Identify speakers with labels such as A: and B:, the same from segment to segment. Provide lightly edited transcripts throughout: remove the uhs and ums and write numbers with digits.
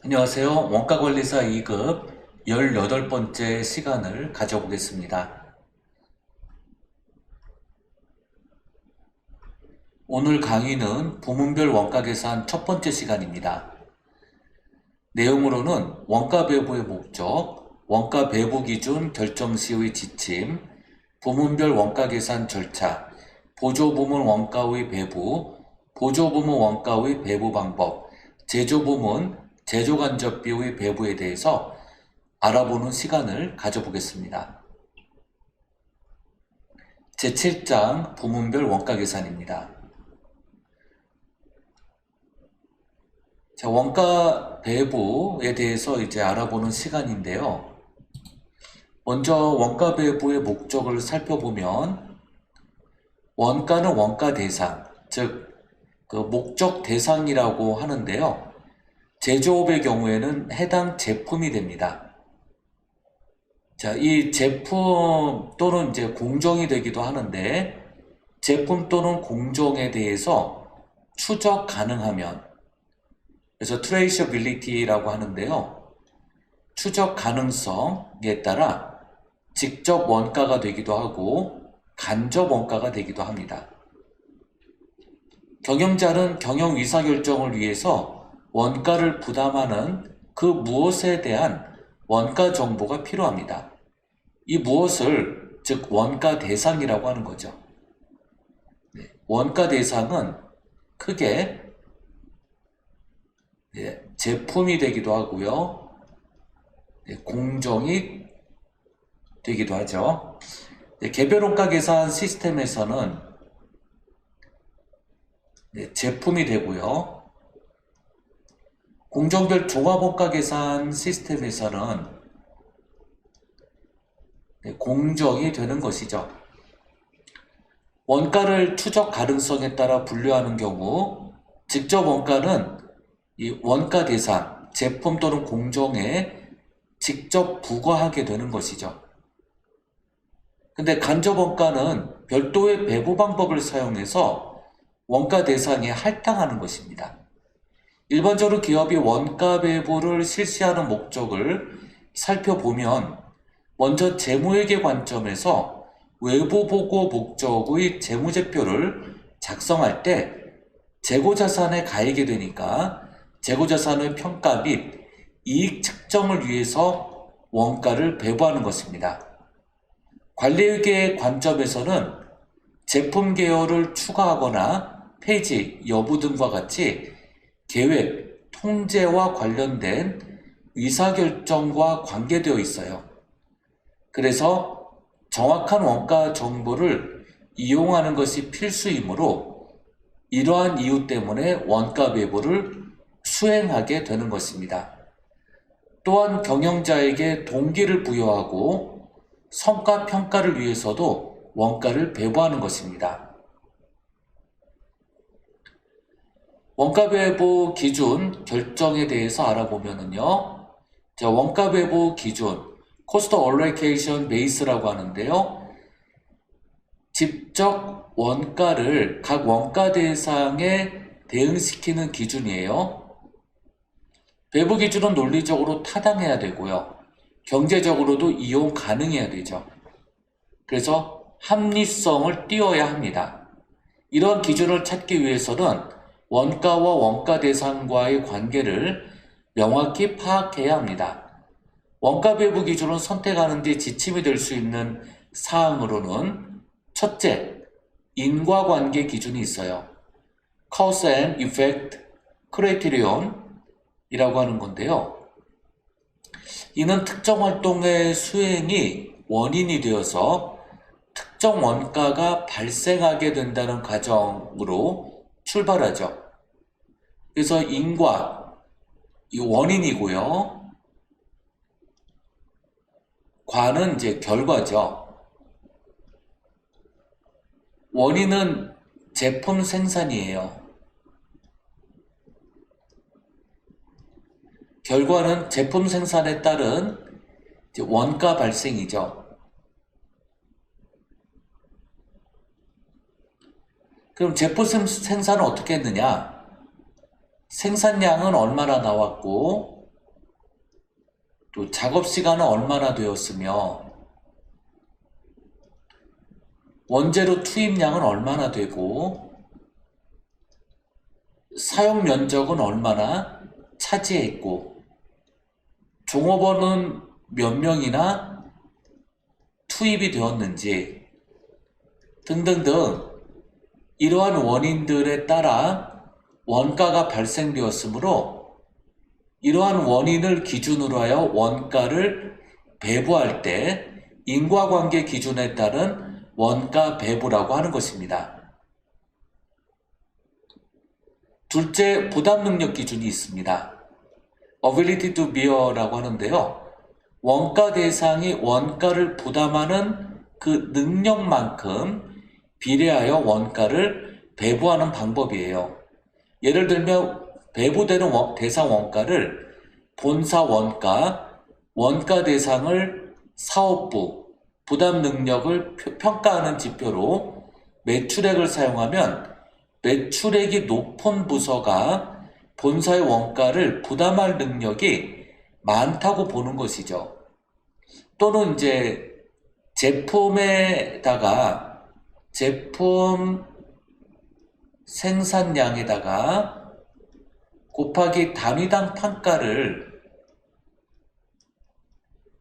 A: 안녕하세요. 원가관리사 2급 18번째 시간을 가져보겠습니다. 오늘 강의는 부문별 원가계산 첫 번째 시간입니다. 내용으로는 원가 배부의 목적, 원가 배부 기준 결정 시의 지침, 부문별 원가계산 절차, 보조부문 원가의 배부, 보조부문 원가의 배부 방법, 제조부문 제조간접비의 배부에 대해서 알아보는 시간을 가져보겠습니다. 제7장 부문별 원가계산입니다. 자, 원가 배부에 대해서 이제 알아보는 시간인데요. 먼저 원가 배부의 목적을 살펴보면 원가는 원가 대상, 즉 그 목적 대상이라고 하는데요. 제조업의 경우에는 해당 제품이 됩니다. 자, 이 제품 또는 이제 공정이 되기도 하는데 제품 또는 공정에 대해서 추적 가능하면, 그래서 traceability라고 하는데요. 추적 가능성에 따라 직접 원가가 되기도 하고 간접 원가가 되기도 합니다. 경영자는 경영 의사결정을 위해서 원가를 부담하는 그 무엇에 대한 원가 정보가 필요합니다. 이 무엇을 즉 원가 대상이라고 하는 거죠. 원가 대상은 크게 제품이 되기도 하고요. 공정이 되기도 하죠. 개별 원가 계산 시스템에서는 제품이 되고요. 공정별 종합원가 계산 시스템에서는 공정이 되는 것이죠. 원가를 추적 가능성에 따라 분류하는 경우 직접 원가는 이 원가 대상, 제품 또는 공정에 직접 부과하게 되는 것이죠. 근데 간접 원가는 별도의 배부 방법을 사용해서 원가 대상에 할당하는 것입니다. 일반적으로 기업이 원가 배부를 실시하는 목적을 살펴보면 먼저 재무회계 관점에서 외부 보고 목적의 재무제표를 작성할 때 재고자산에 가하게 되니까 재고자산의 평가 및 이익 측정을 위해서 원가를 배부하는 것입니다. 관리회계 관점에서는 제품 계열을 추가하거나 폐지 여부 등과 같이 계획, 통제와 관련된 의사결정과 관계되어 있어요. 그래서 정확한 원가 정보를 이용하는 것이 필수이므로 이러한 이유 때문에 원가 배부를 수행하게 되는 것입니다. 또한 경영자에게 동기를 부여하고 성과 평가를 위해서도 원가를 배부하는 것입니다. 원가 배부 기준 결정에 대해서 알아보면은요. 자, 원가 배부 기준, Cost Allocation Base라고 하는데요. 직접 원가를 각 원가 대상에 대응시키는 기준이에요. 배부 기준은 논리적으로 타당해야 되고요. 경제적으로도 이용 가능해야 되죠. 그래서 합리성을 띄워야 합니다. 이런 기준을 찾기 위해서는 원가와 원가 대상과의 관계를 명확히 파악해야 합니다. 원가 배부 기준을 선택하는 데 지침이 될 수 있는 사항으로는 첫째, 인과관계 기준이 있어요. Cause and Effect Criterion 이라고 하는 건데요. 이는 특정 활동의 수행이 원인이 되어서 특정 원가가 발생하게 된다는 가정으로 출발하죠. 그래서 인과, 이 원인이고요. 과는 이제 결과죠. 원인은 제품 생산이에요. 결과는 제품 생산에 따른 원가 발생이죠. 그럼 제품 생산은 어떻게 했느냐? 생산량은 얼마나 나왔고 또 작업 시간은 얼마나 되었으며 원재료 투입량은 얼마나 되고 사용 면적은 얼마나 차지했고 종업원은 몇 명이나 투입이 되었는지 등등등 이러한 원인들에 따라 원가가 발생되었으므로 이러한 원인을 기준으로 하여 원가를 배부할 때 인과관계 기준에 따른 원가 배부라고 하는 것입니다. 둘째, 부담 능력 기준이 있습니다. ability to bear라고 하는데요. 원가 대상이 원가를 부담하는 그 능력만큼 비례하여 원가를 배부하는 방법이에요. 예를 들면 배부되는 대상 원가를 본사 원가, 원가 대상을 사업부, 부담 능력을 평가하는 지표로 매출액을 사용하면 매출액이 높은 부서가 본사의 원가를 부담할 능력이 많다고 보는 것이죠. 또는 이제 제품에다가 제품 생산량에다가 곱하기 단위당 판가를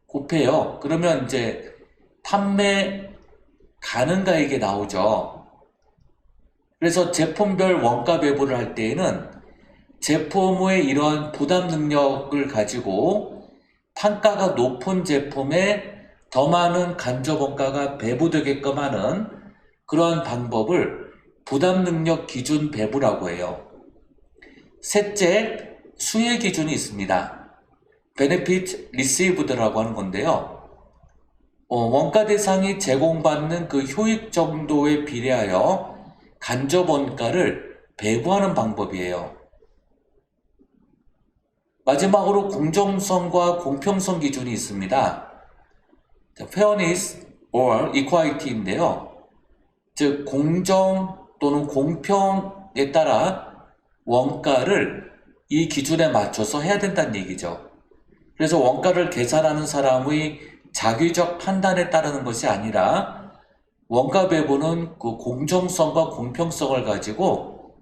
A: 곱해요. 그러면 이제 판매 가능가액이 나오죠. 그래서 제품별 원가 배부를 할 때에는 제품의 이러한 부담 능력을 가지고 판가가 높은 제품에 더 많은 간접 원가가 배부되게끔 하는 그러한 방법을 부담 능력 기준 배부라고 해요. 셋째, 수혜 기준이 있습니다. benefit received라고 하는 건데요. 원가 대상이 제공받는 그 효익 정도에 비례하여 간접 원가를 배부하는 방법이에요. 마지막으로 공정성과 공평성 기준이 있습니다. fairness or equality인데요. 즉 공정 또는 공평에 따라 원가를 이 기준에 맞춰서 해야 된다는 얘기죠. 그래서 원가를 계산하는 사람의 자기적 판단에 따르는 것이 아니라 원가 배부는 그 공정성과 공평성을 가지고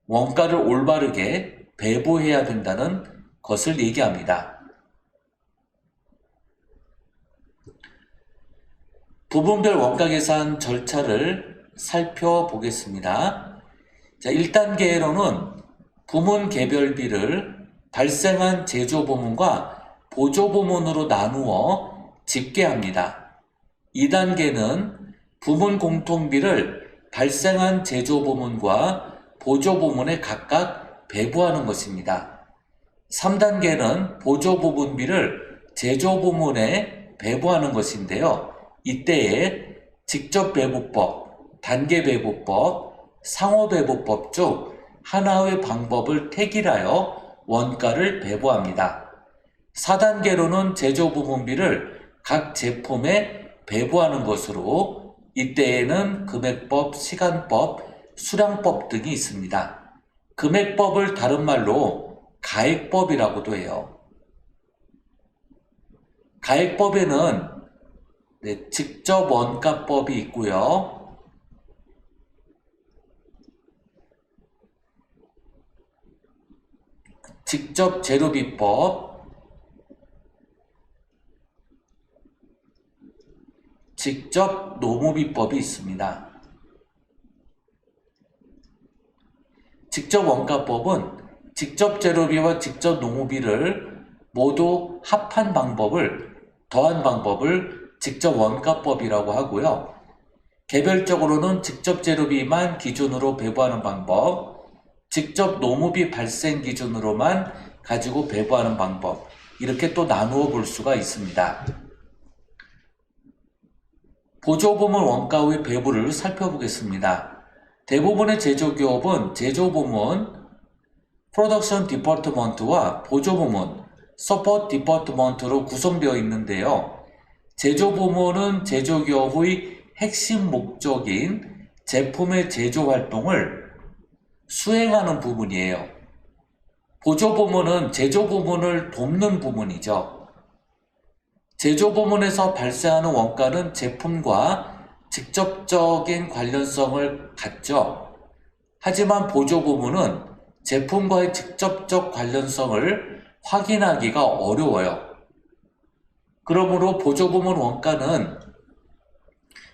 A: 원가를 올바르게 배부해야 된다는 것을 얘기합니다. 부분별 원가 계산 절차를 살펴보겠습니다. 자, 1단계로는 부문 개별비를 발생한 제조 부문과 보조 부문으로 나누어 집계합니다. 2단계는 부문 공통비를 발생한 제조 부문과 보조 부문에 각각 배부하는 것입니다. 3단계는 보조 부분비를 제조 부문에 배부하는 것인데요. 이때에 직접 배부법, 단계 배부법, 상호 배부법 중 하나의 방법을 택일하여 원가를 배부합니다. 4단계로는 제조 부분비를 각 제품에 배부하는 것으로 이때에는 금액법, 시간법, 수량법 등이 있습니다. 금액법을 다른 말로 가액법이라고도 해요. 가액법에는 직접 원가법이 있고요. 직접 재료비법, 직접 노무비법이 있습니다. 직접 원가법은 직접 재료비와 직접 노무비를 모두 합한 방법을, 더한 방법을 직접 원가법이라고 하고요. 개별적으로는 직접 재료비만 기준으로 배부하는 방법, 직접 노무비 발생 기준으로만 가지고 배부하는 방법, 이렇게 또 나누어 볼 수가 있습니다. 보조부문 원가의 배부를 살펴보겠습니다. 대부분의 제조기업은 제조부문 Production Department와 보조부문 Support Department로 구성되어 있는데요. 제조부문은 제조기업의 핵심 목적인 제품의 제조 활동을 수행하는 부분이에요. 보조부문은 제조부문을 돕는 부문이죠. 제조 부문에서 발생하는 원가는 제품과 직접적인 관련성을 갖죠. 하지만 보조 부문은 제품과의 직접적 관련성을 확인하기가 어려워요. 그러므로 보조 부문 원가는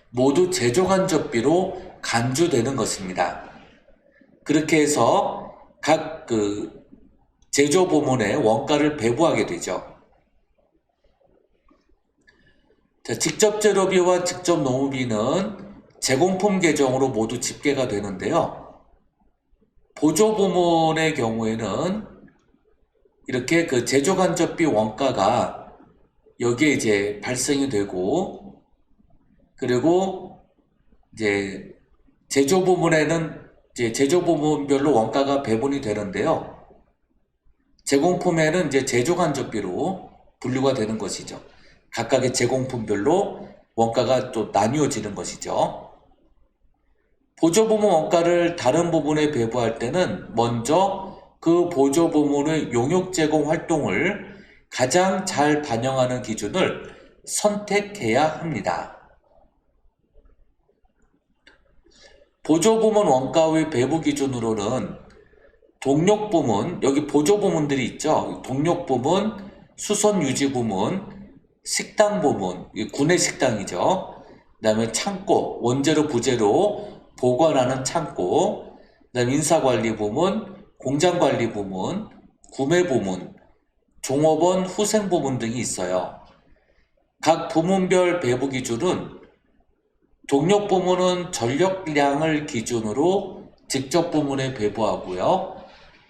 A: 모두 제조 간접비로 간주되는 것입니다. 그렇게 해서 각 제조 부문에 원가를 배부하게 되죠. 자, 직접 재료비와 직접 노무비는 제공품 계정으로 모두 집계가 되는데요. 보조 부문의 경우에는 이렇게 제조 간접비 원가가 여기에 이제 발생이 되고, 그리고 이제 제조 부문에는 이제 제조 부문별로 원가가 배분이 되는데요. 제공품에는 이제 제조 간접비로 분류가 되는 것이죠. 각각의 제공품별로 원가가 또 나뉘어지는 것이죠. 보조 부문 원가를 다른 부분에 배부할 때는 먼저 그 보조 부문의 용역 제공 활동을 가장 잘 반영하는 기준을 선택해야 합니다. 보조 부문 원가의 배부 기준으로는 동력 부문, 여기 보조 부문들이 있죠. 동력 부문, 수선 유지 부문, 식당 부문, 구내 식당이죠. 그 다음에 창고, 원재료 부재료 보관하는 창고, 그 다음에 인사관리 부문, 공장관리 부문, 구매 부문, 종업원 후생 부문 등이 있어요. 각 부문별 배부 기준은 동력 부문은 전력량을 기준으로 직접 부문에 배부하고요.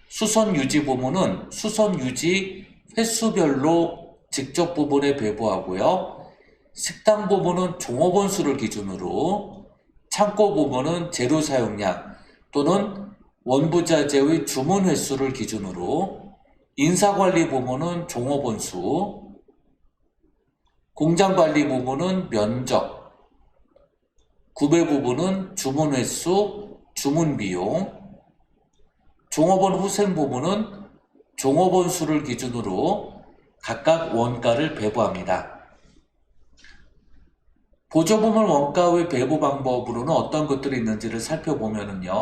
A: 수선 유지 부문은 수선 유지 횟수별로 직접 부분에 배부하고요. 식당 부분은 종업원 수를 기준으로, 창고 부분은 재료 사용량 또는 원부자재의 주문 횟수를 기준으로, 인사관리 부문은 종업원 수, 공장관리 부문은 면적, 구매 부분은 주문 횟수, 주문 비용, 종업원 후생 부문은 종업원 수를 기준으로 각각 원가를 배부합니다. 보조 부문 원가의 배부 방법으로는 어떤 것들이 있는지를 살펴보면요.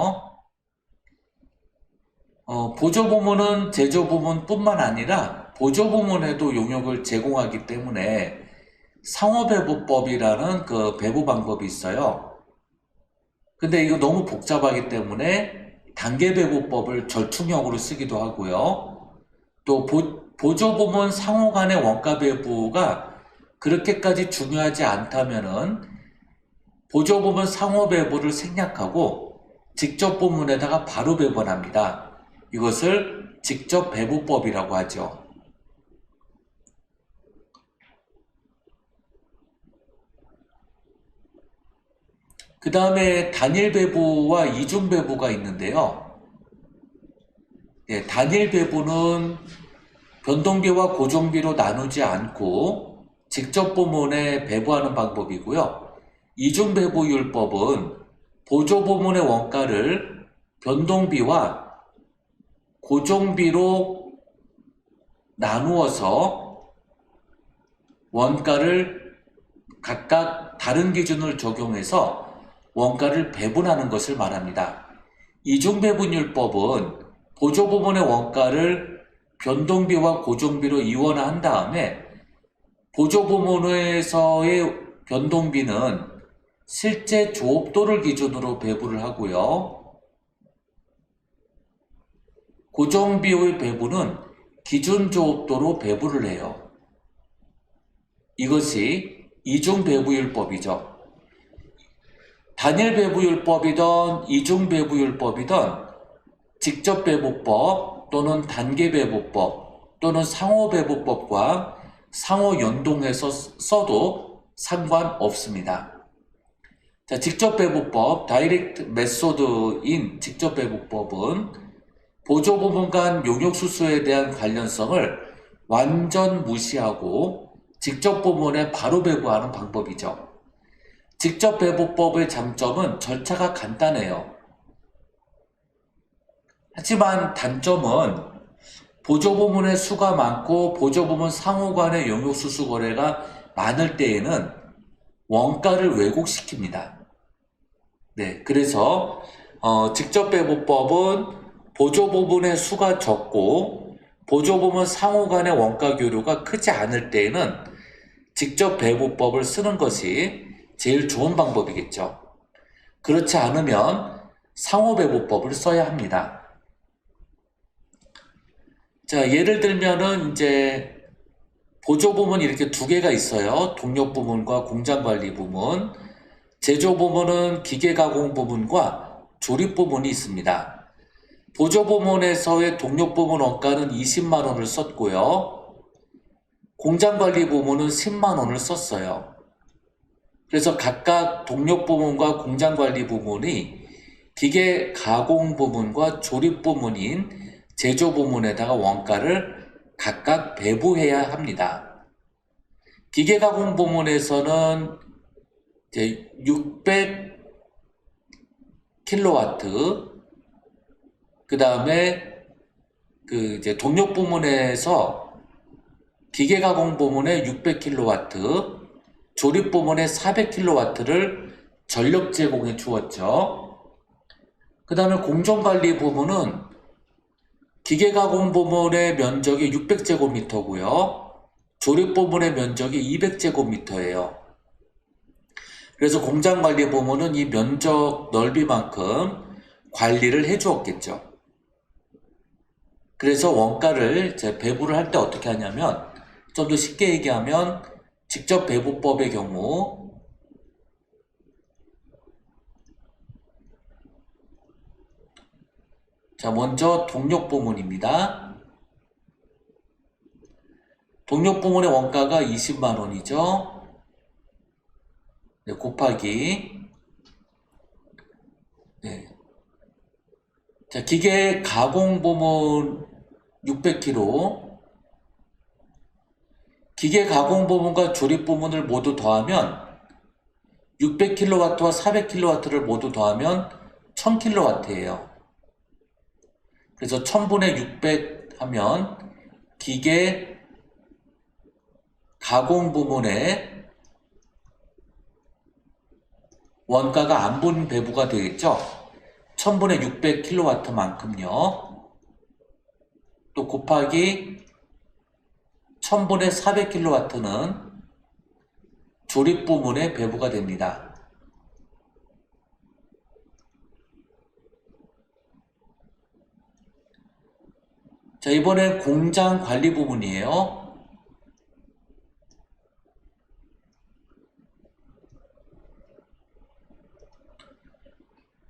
A: 보조 부문은 제조 부문뿐만 아니라 보조 부문에도 용역을 제공하기 때문에 상호배부법이라는 그 배부 방법이 있어요. 근데 이거 너무 복잡하기 때문에 단계배부법을 절충형으로 쓰기도 하고요. 또 보조 부문 상호 간의 원가 배부가 그렇게까지 중요하지 않다면은 보조 부문 상호 배부를 생략하고 직접 부문에다가 바로 배분합니다. 이것을 직접 배부법이라고 하죠. 그 다음에 단일 배부와 이중 배부가 있는데요. 단일 배부는 변동비와 고정비로 나누지 않고 직접 부문에 배부하는 방법이고요. 이중 배부율법은 보조 부문의 원가를 변동비와 고정비로 나누어서 원가를 각각 다른 기준을 적용해서 원가를 배분하는 것을 말합니다. 이중 배분율법은 보조 부문의 원가를 변동비와 고정비로 이원화한 다음에 보조 부문에서의 변동비는 실제 조업도를 기준으로 배부를 하고요. 고정비의 배부는 기준 조업도로 배부를 해요. 이것이 이중 배부율법이죠. 단일 배부율법이든 이중 배부율법이든 직접 배부법 또는 단계 배부법 또는 상호 배부법과 상호 연동해서 써도 상관없습니다. 자, 직접 배부법, 다이렉트 메소드인 직접 배부법은 보조 부문 간 용역 수수에 대한 관련성을 완전 무시하고 직접 부문에 바로 배부하는 방법이죠. 직접 배부법의 장점은 절차가 간단해요. 하지만 단점은 보조 부문의 수가 많고 보조 부문 상호 간의 용역 수수 거래가 많을 때에는 원가를 왜곡시킵니다. 네, 그래서 직접배분법은 보조부문의 수가 적고 보조부문 상호 간의 원가 교류가 크지 않을 때에는 직접배분법을 쓰는 것이 제일 좋은 방법이겠죠. 그렇지 않으면 상호배분법을 써야 합니다. 자, 예를 들면은 이제 보조부문이 이렇게 두 개가 있어요. 동력부문과 공장관리부문. 제조부문은 기계가공부문과 조립부문이 있습니다. 보조부문에서의 동력부문 원가는 20만 원을 썼고요. 공장관리부문은 10만 원을 썼어요. 그래서 각각 동력부문과 공장관리부문이 기계가공부문과 조립부문인 제조부문에다가 원가를 각각 배부해야 합니다. 기계가공부문에서는 이제 600kW, 그 다음에 이제 동력 부문에서 기계가공 부문에 600kW, 조립 부문에 400kW를 전력 제공해 주었죠. 그 다음에 공정관리 부문은 기계가공 부문의 면적이 600제곱미터고요. 조립 부문의 면적이 200제곱미터예요. 그래서 공장관리 부문은 이 면적 넓이만큼 관리를 해 주었겠죠. 그래서 원가를 배부를 할 때 어떻게 하냐면, 좀 더 쉽게 얘기하면 직접 배부법의 경우 자, 먼저 동력 부문입니다. 동력 부문의 원가가 20만 원이죠. 네, 곱하기 네. 자, 기계 가공 부문 600kg, 기계 가공 부문과 조립 부문을 모두 더하면 600kW와 400kW를 모두 더하면 1000kW예요. 그래서 1000분의 600 하면 기계 가공 부문의 원가가 안분 배부가 되겠죠. 1000분의 600kW만큼요. 또 곱하기 1000분의 400kW는 조립 부문의 배부가 됩니다. 자, 이번엔 공장 관리 부문이에요.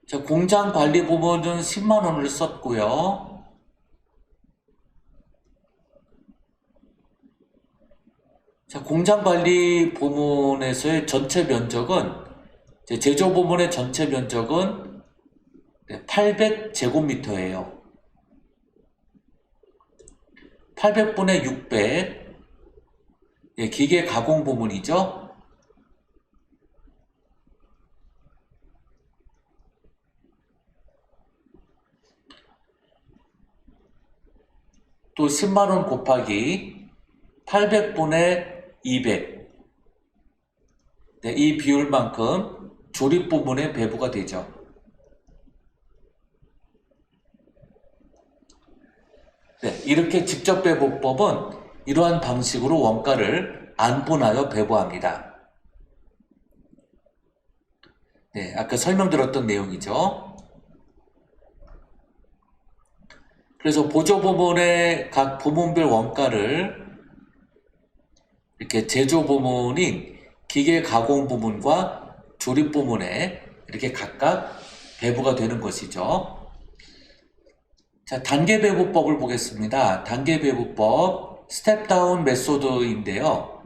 A: 자, 공장 관리 부문은 10만 원을 썼고요. 자, 공장 관리 부문에서의 전체 면적은, 제조 부문의 전체 면적은 800제곱미터예요. 800분의 600, 기계 가공 부문이죠. 또 10만원 곱하기 800분의 200. 네, 이 비율만큼 조립 부문의 배부가 되죠. 네, 이렇게 직접 배부법은 이러한 방식으로 원가를 안분하여 배부합니다. 네, 아까 설명드렸던 내용이죠. 그래서 보조 부문의 각 부문별 원가를 이렇게 제조 부문인 기계 가공 부문과 조립 부문에 이렇게 각각 배부가 되는 것이죠. 자, 단계 배부법을 보겠습니다. 단계 배부법, 스텝 다운 메소드인데요.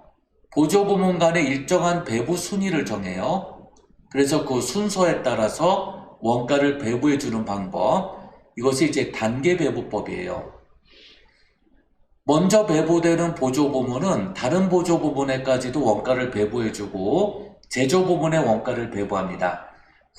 A: 보조 부문 간의 일정한 배부 순위를 정해요. 그래서 그 순서에 따라서 원가를 배부해 주는 방법, 이것이 이제 단계 배부법이에요. 먼저 배부되는 보조 부문은 다른 보조 부문에까지도 원가를 배부해주고 제조 부문의 원가를 배부합니다.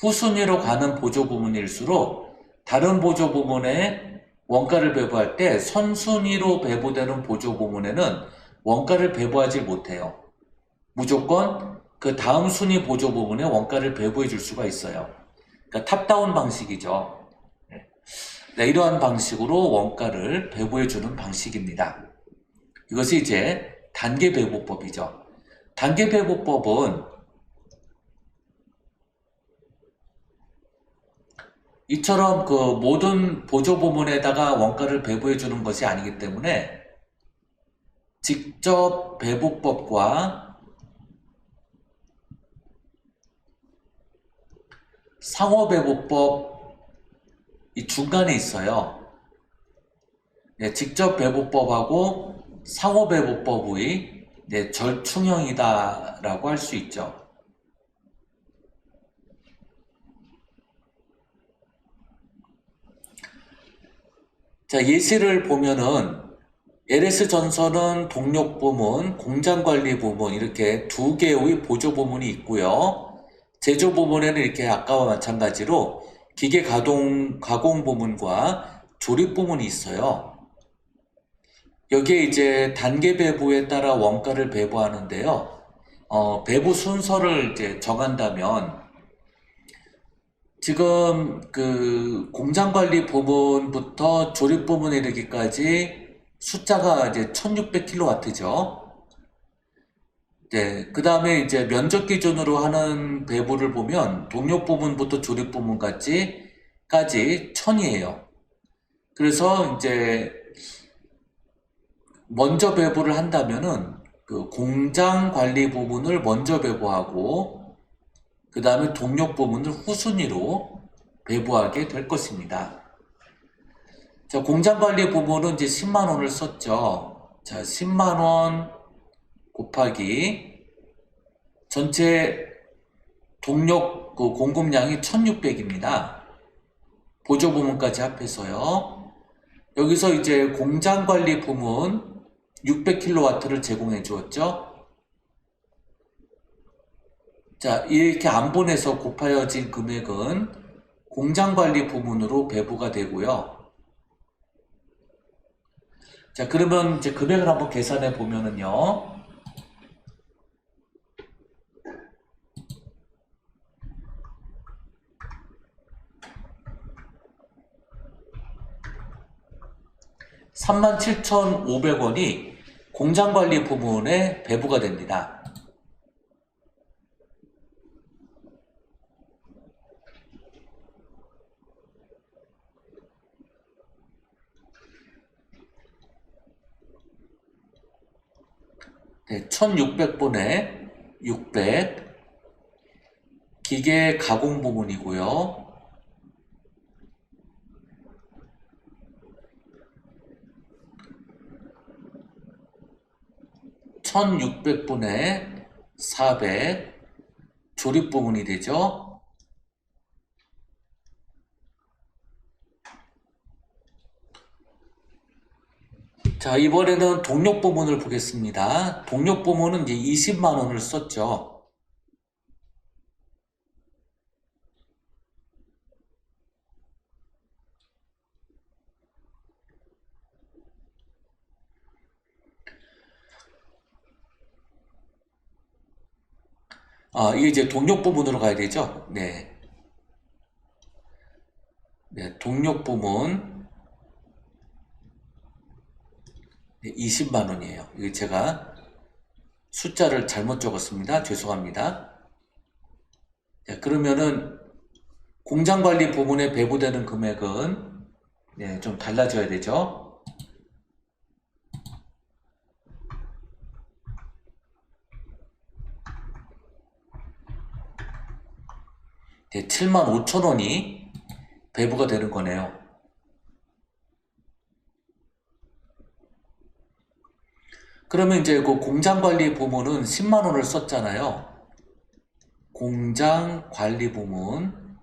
A: 후순위로 가는 보조 부문일수록 다른 보조 부문에 원가를 배부할 때 선순위로 배부되는 보조 부문에는 원가를 배부하지 못해요. 무조건 그 다음 순위 보조 부문에 원가를 배부해 줄 수가 있어요. 그러니까 탑다운 방식이죠. 네, 이러한 방식으로 원가를 배부해 주는 방식입니다. 이것이 이제 단계 배부법이죠. 단계 배부법은 이처럼 그 모든 보조 부문에다가 원가를 배부해 주는 것이 아니기 때문에 직접 배부법과 상호 배부법 이 중간에 있어요. 네, 직접 배부법하고 상호 배부법의 절충형이다라고 할 수 있죠. 자, 예시를 보면은 LS 전선은 동력 부문, 공장 관리 부문 이렇게 두 개의 보조 부문이 있고요. 제조 부문에는 이렇게 아까와 마찬가지로 기계 가공 부문과 조립 부문이 있어요. 여기에 이제 단계 배부에 따라 원가를 배부하는데요. 배부 순서를 이제 정한다면 지금 그 공장 관리 부분부터 조립 부문에 이르기까지 숫자가 이제 1600kW죠. 네, 그 다음에 이제 면적 기준으로 하는 배부를 보면 동력 부문부터 조립 부문까지 1000이에요. 그래서 이제 먼저 배부를 한다면은 그 공장 관리 부분을 먼저 배부하고 그 다음에 동력 부분을 후순위로 배부하게 될 것입니다. 자, 공장 관리 부분은 이제 10만 원을 썼죠. 자, 10만 원 곱하기 전체 동력 그 공급량이 1600입니다. 보조 부문까지 합해서요. 여기서 이제 공장 관리 부문 600kW를 제공해 주었죠. 자, 이렇게 안 보내서 곱하여진 금액은 공장 관리 부문으로 배부가 되고요. 자, 그러면 이제 금액을 한번 계산해 보면은요. (37,500원이) 공장 관리 부문에 배부가 됩니다. 네, 1600분의 600 기계 가공 부문이고요. (1600분의 400) 조립 부문이 되죠. 자, 이번에는 동력 부문을 보겠습니다. 동력 부문은 이제 20만 원을 썼죠. 이게 이제 동력 부문으로 가야 되죠. 네. 네, 동력 부문 20만 원이에요. 이게 제가 숫자를 잘못 적었습니다. 죄송합니다. 네, 그러면은 공장 관리 부문에 배부되는 금액은 좀 달라져야 되죠. 네, 75,000원이 배부가 되는 거네요. 그러면 이제 그 공장 관리 부문은 10만 원을 썼잖아요. 공장 관리 부문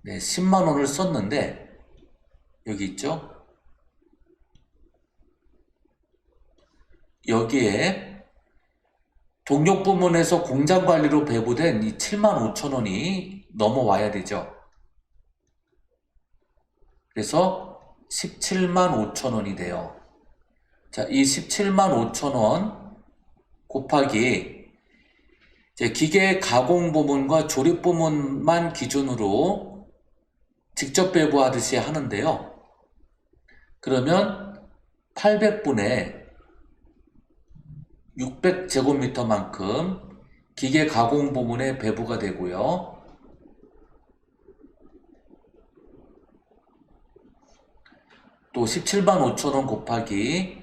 A: 10만 원을 썼는데 여기 있죠? 여기에 동력 부문에서 공장 관리로 배부된 이 75,000원이 넘어와야 되죠. 그래서 175,000원이 돼요. 자, 이 17만 5천 원 곱하기 이제 기계 가공 부문과 조립 부문만 기준으로 직접 배부하듯이 하는데요. 그러면 800분의 600제곱미터만큼 기계 가공 부문에 배부가 되고요. 또 17만 5천 원 곱하기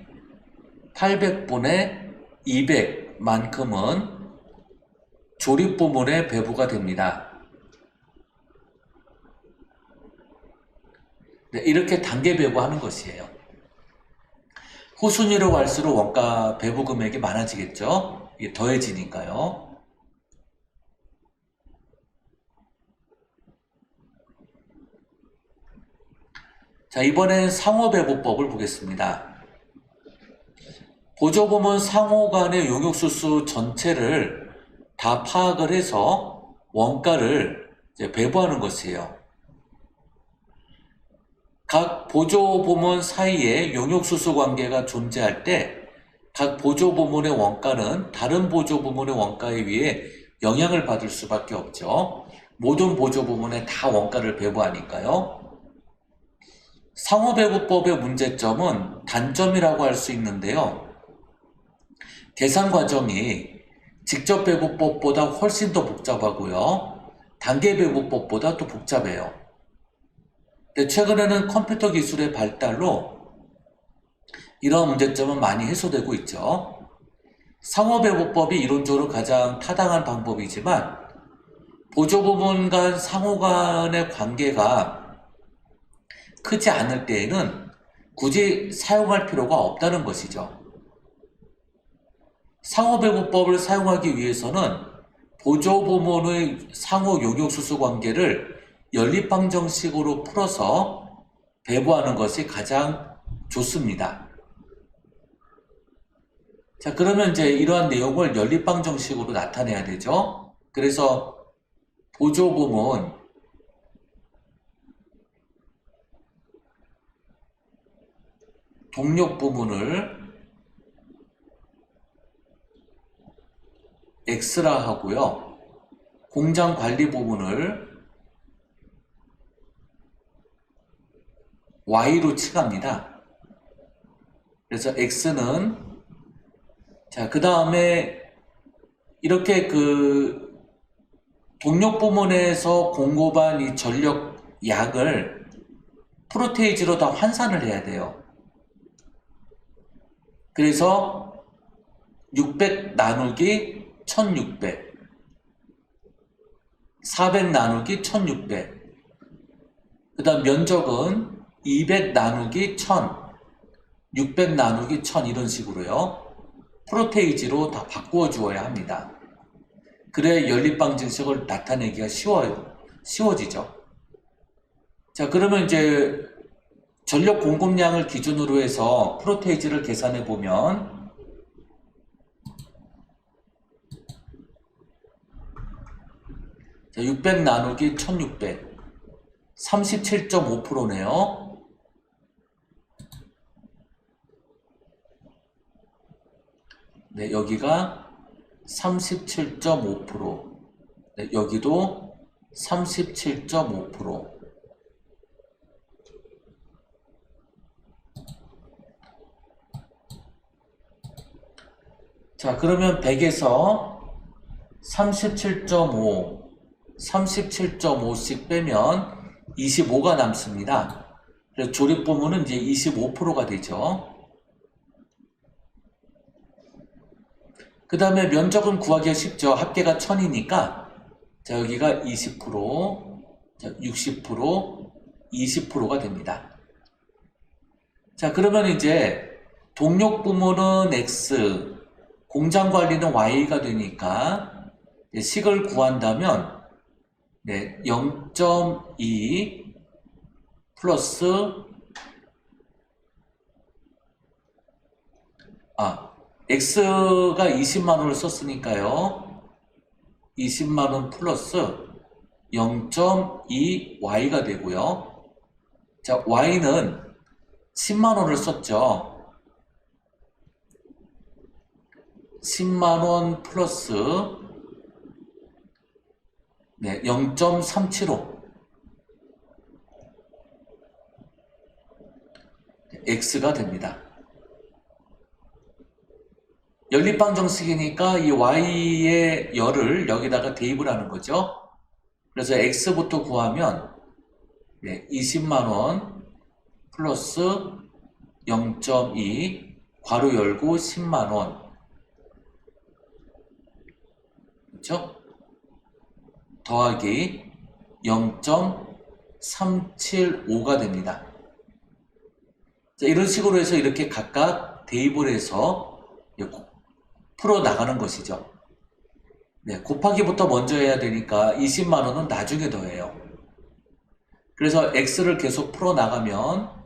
A: 800분의 200만큼은 조립 부문에 배부가 됩니다. 네, 이렇게 단계 배부하는 것이에요. 후순위로 갈수록 원가 배부 금액이 많아지겠죠? 이게 더해지니까요. 자, 이번엔 상호배부법을 보겠습니다. 보조부문 상호 간의 용역수수 전체를 다 파악을 해서 원가를 이제 배부하는 것이에요. 각 보조부문 사이에 용역수수 관계가 존재할 때 각 보조부문의 원가는 다른 보조부문의 원가에 비해 영향을 받을 수밖에 없죠. 모든 보조부문에 다 원가를 배부하니까요. 상호배부법의 문제점은 단점이라고 할 수 있는데요. 계산 과정이 직접 배부법보다 훨씬 더 복잡하고요. 단계 배부법보다 또 복잡해요. 근데 최근에는 컴퓨터 기술의 발달로 이런 문제점은 많이 해소되고 있죠. 상호배부법이 이론적으로 가장 타당한 방법이지만 보조부문 간 상호 간의 관계가 크지 않을 때에는 굳이 사용할 필요가 없다는 것이죠. 상호배부법을 사용하기 위해서는 보조부문의 상호 용역수수 관계를 연립방정식으로 풀어서 배부하는 것이 가장 좋습니다. 자, 그러면 이제 이러한 내용을 연립방정식으로 나타내야 되죠. 그래서 보조부문 동력 부문을 X라 하고요. 공장 관리 부문을 Y로 칭합니다. 그래서 X는 자, 그 다음에 이렇게 그 동력 부문에서 공급한 이 전력 약을 프로테이지로 다 환산을 해야 돼요. 그래서 600 나누기 1600, 400 나누기 1600, 그 다음 면적은 200 나누기 1000, 600 나누기 1000 이런 식으로요. 프로테이지로 다 바꾸어 주어야 합니다. 그래야 연립방정식을 나타내기가 쉬워지죠. 자, 그러면 이제 전력 공급량을 기준으로 해서 프로테이지를 계산해 보면 자, 600 나누기 1600 37.5%네요. 네, 여기가 37.5%. 네, 여기도 37.5%. 자, 그러면 100에서 37.5, 37.5씩 빼면 25가 남습니다. 그래서 조립 부문은 이제 25%가 되죠. 그 다음에 면적은 구하기가 쉽죠. 합계가 1000이니까 자, 여기가 20%, 자, 60%, 20%가 됩니다. 자, 그러면 이제 동력 부문은 X, 공장 관리는 Y가 되니까 식을 구한다면 네, 0.2 플러스 X가 20만원을 썼으니까요. 20만원 플러스 0.2Y가 되고요. 자, Y는 10만원을 썼죠. 10만원 플러스 0.375 x가 됩니다. 연립방 정식이니까 이 y의 열을 여기다가 대입을 하는 거죠. 그래서 x부터 구하면 20만원 플러스 0.2 괄호 열고 10만원, 그렇죠? 더하기 0.375가 됩니다. 자, 이런 식으로 해서 이렇게 각각 대입을 해서 풀어 나가는 것이죠. 곱하기부터 먼저 해야 되니까 20만원은 나중에 더해요. 그래서 x를 계속 풀어 나가면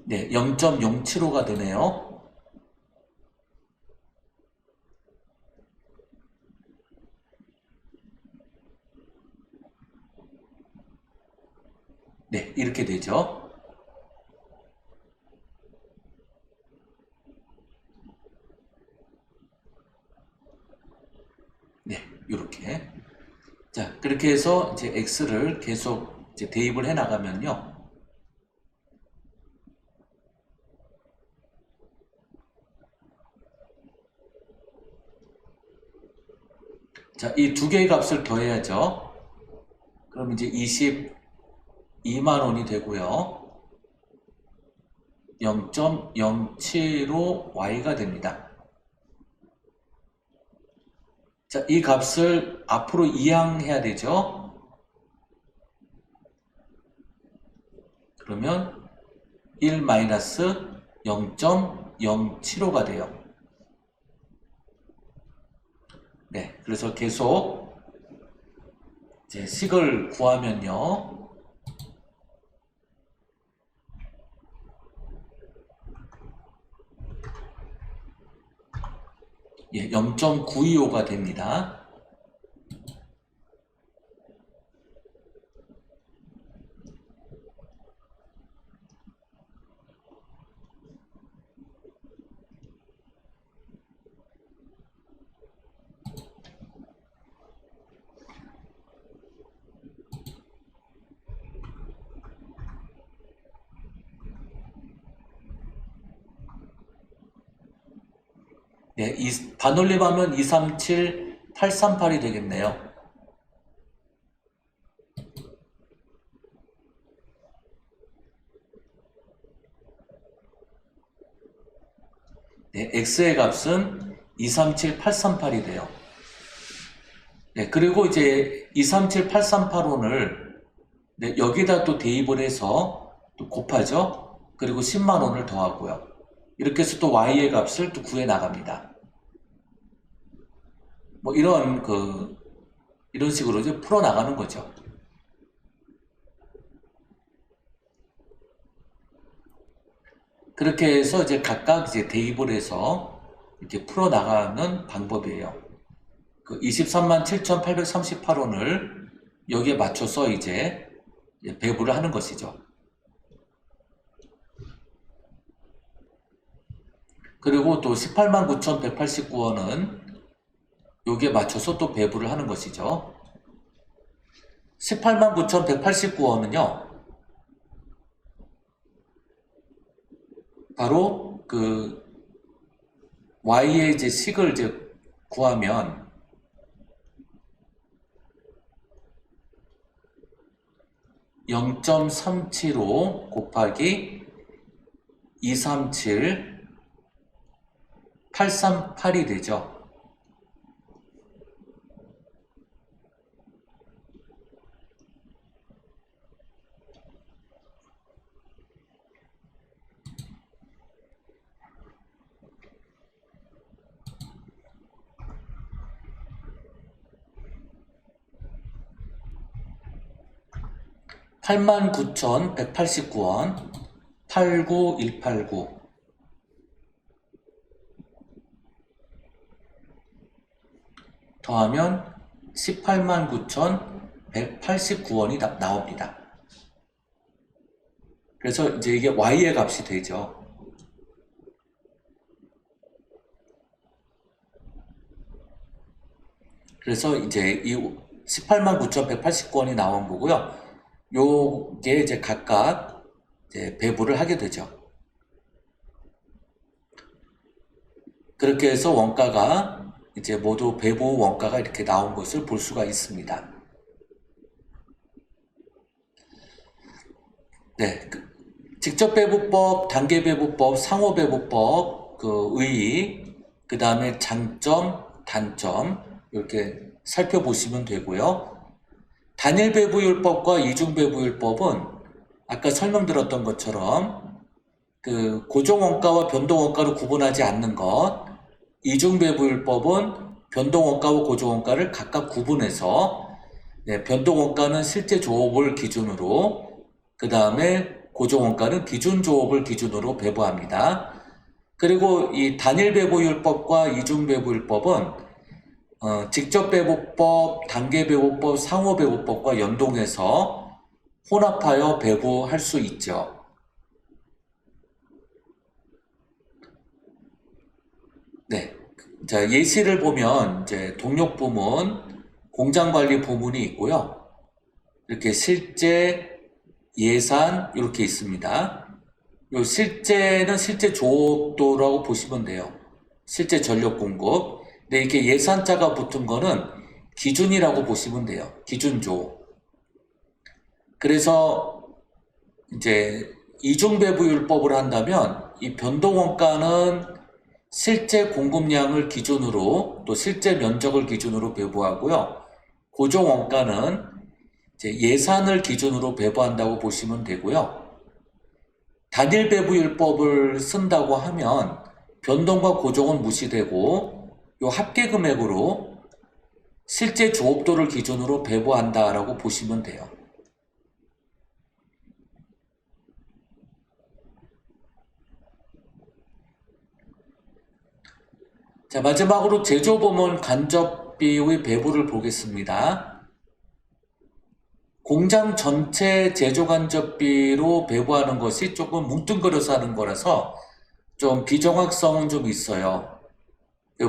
A: 0.075가 되네요. 이렇게 되죠. 이렇게. 자, 그렇게 해서 이제 x를 계속 이제 대입을 해 나가면요. 자, 이 두 개의 값을 더해야죠. 그럼 이제 22만원이 되고요. 0.075y가 됩니다. 자, 이 값을 앞으로 이항해야 되죠. 그러면 1-0.075가 돼요. 그래서 계속 이제 식을 구하면요. 0.925가 됩니다. 반올림하면 237, 838이 되겠네요. x의 값은 237, 838이 돼요. 그리고 이제 237, 838원을 여기다 또 대입을 해서 또 곱하죠. 그리고 10만원을 더하고요. 이렇게 해서 또 y의 값을 또 구해 나갑니다. 뭐 이런 식으로 이제 풀어 나가는 거죠. 그렇게 해서 이제 각각 이제 대입을 해서 이렇게 풀어 나가는 방법이에요. 그 237,838원을 여기에 맞춰서 이제 배분을 하는 것이죠. 그리고 또 189,189원은 여기에 맞춰서 또 배분을 하는 것이죠. 189,189원은요. 바로 그 y의 이제 식을 이제 구하면 0.375 곱하기 237 838이 되죠. (89,189원) 89189 더하면 189,189원이 나옵니다. 그래서 이제 이게 y의 값이 되죠. 그래서 이제 이 189,189원이 나온 거고요. 요게 이제 각각 이제 배분을 하게 되죠. 그렇게 해서 원가가 이제 모두 배부 원가가 이렇게 나온 것을 볼 수가 있습니다. 네, 직접 배부법, 단계 배부법, 상호 배부법, 그 다음에 장점, 단점 이렇게 살펴보시면 되고요. 단일 배부율법과 이중 배부율법은 아까 설명드렸던 것처럼 그 고정원가와 변동원가로 구분하지 않는 것, 이중배부율법은 변동원가와 고정원가를 각각 구분해서 변동원가는 실제 조업을 기준으로, 그 다음에 고정원가는 기준조업을 기준으로 배부합니다. 그리고 이 단일배부율법과 이중배부율법은 직접배부법, 단계배부법, 상호배부법과 연동해서 혼합하여 배부할 수 있죠. 네. 자, 예시를 보면, 이제, 동력 부문, 공장 관리 부문이 있고요. 이렇게 실제, 예산, 이렇게 있습니다. 요 실제는 실제 조업도라고 보시면 돼요. 실제 전력 공급. 근데 이렇게 예산자가 붙은 거는 기준이라고 보시면 돼요. 기준조. 그래서, 이제, 이중배부율법을 한다면, 이 변동원가는 실제 공급량을 기준으로 또 실제 면적을 기준으로 배부하고요. 고정원가는 이제 예산을 기준으로 배부한다고 보시면 되고요. 단일 배부율법을 쓴다고 하면 변동과 고정은 무시되고 요 합계금액으로 실제 조업도를 기준으로 배부한다라고 보시면 돼요. 자, 마지막으로 제조부문 간접비의 배부를 보겠습니다. 공장 전체 제조간접비로 배부하는 것이 조금 뭉뚱그려서 하는 거라서 좀 비정확성은 좀 있어요.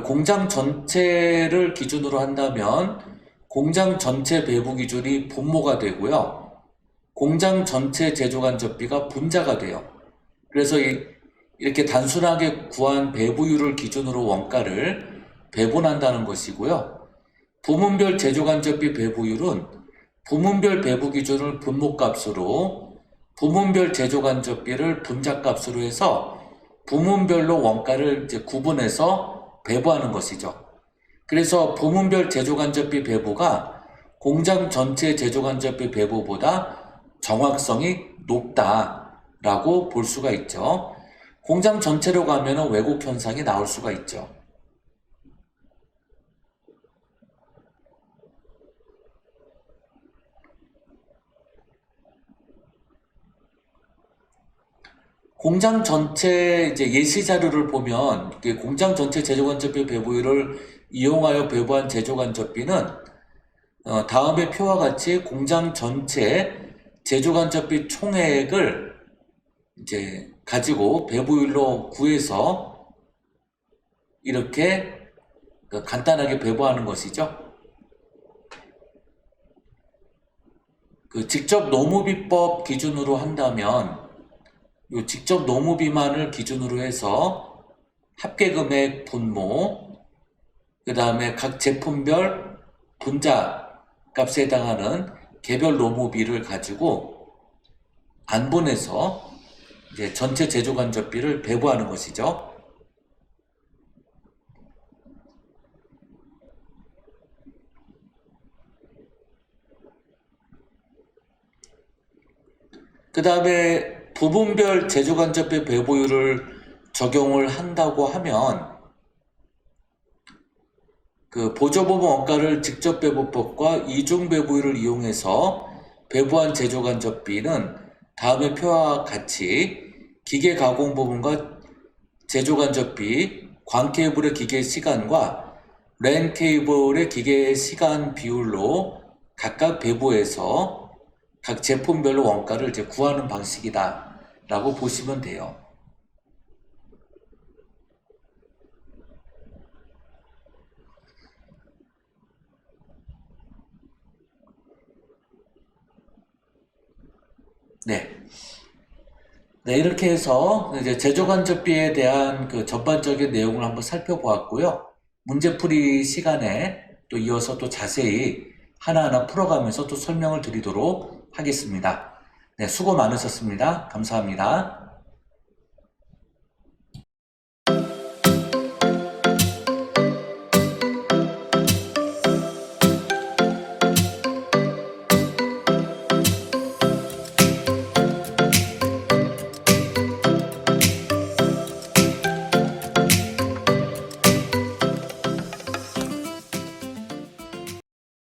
A: 공장 전체를 기준으로 한다면 공장 전체 배부 기준이 분모가 되고요. 공장 전체 제조간접비가 분자가 돼요. 그래서 이렇게 단순하게 구한 배부율을 기준으로 원가를 배분한다는 것이고요. 부문별 제조간접비 배부율은 부문별 배부 기준을 분모값으로, 부문별 제조간접비를 분자값으로 해서 부문별로 원가를 이제 구분해서 배부하는 것이죠. 그래서 부문별 제조간접비 배부가 공장 전체 제조간접비 배부보다 정확성이 높다라고 볼 수가 있죠. 공장 전체로 가면 왜곡 현상이 나올 수가 있죠. 공장 전체 이제 예시 자료를 보면 공장 전체 제조간접비 배부율을 이용하여 배부한 제조간접비는 다음의 표와 같이 공장 전체 제조간접비 총액을 이제 가지고 배부율로 구해서 이렇게 간단하게 배부하는 것이죠. 직접 노무비법 기준으로 한다면 요 직접 노무비만을 기준으로 해서 합계금액 분모, 그 다음에 각 제품별 분자 값에 해당하는 개별 노무비를 가지고 안분해서 이제 전체 제조간접비를 배부하는 것이죠. 그 다음에 부분별 제조간접비 배부율을 적용을 한다고 하면 보조부문 원가를 직접 배부법과 이중 배부율을 이용해서 배부한 제조간접비는 다음의 표와 같이 기계 가공 부분과 제조간접비, 광케이블의 기계 시간과 랜 케이블의 기계 시간 비율로 각각 배부해서 각 제품별로 원가를 이제 구하는 방식이다 라고 보시면 돼요. 네. 네, 이렇게 해서 이제 제조간접비에 대한 그 전반적인 내용을 한번 살펴보았고요. 문제풀이 시간에 또 이어서 또 자세히 하나하나 풀어가면서 또 설명을 드리도록 하겠습니다. 네, 수고 많으셨습니다. 감사합니다.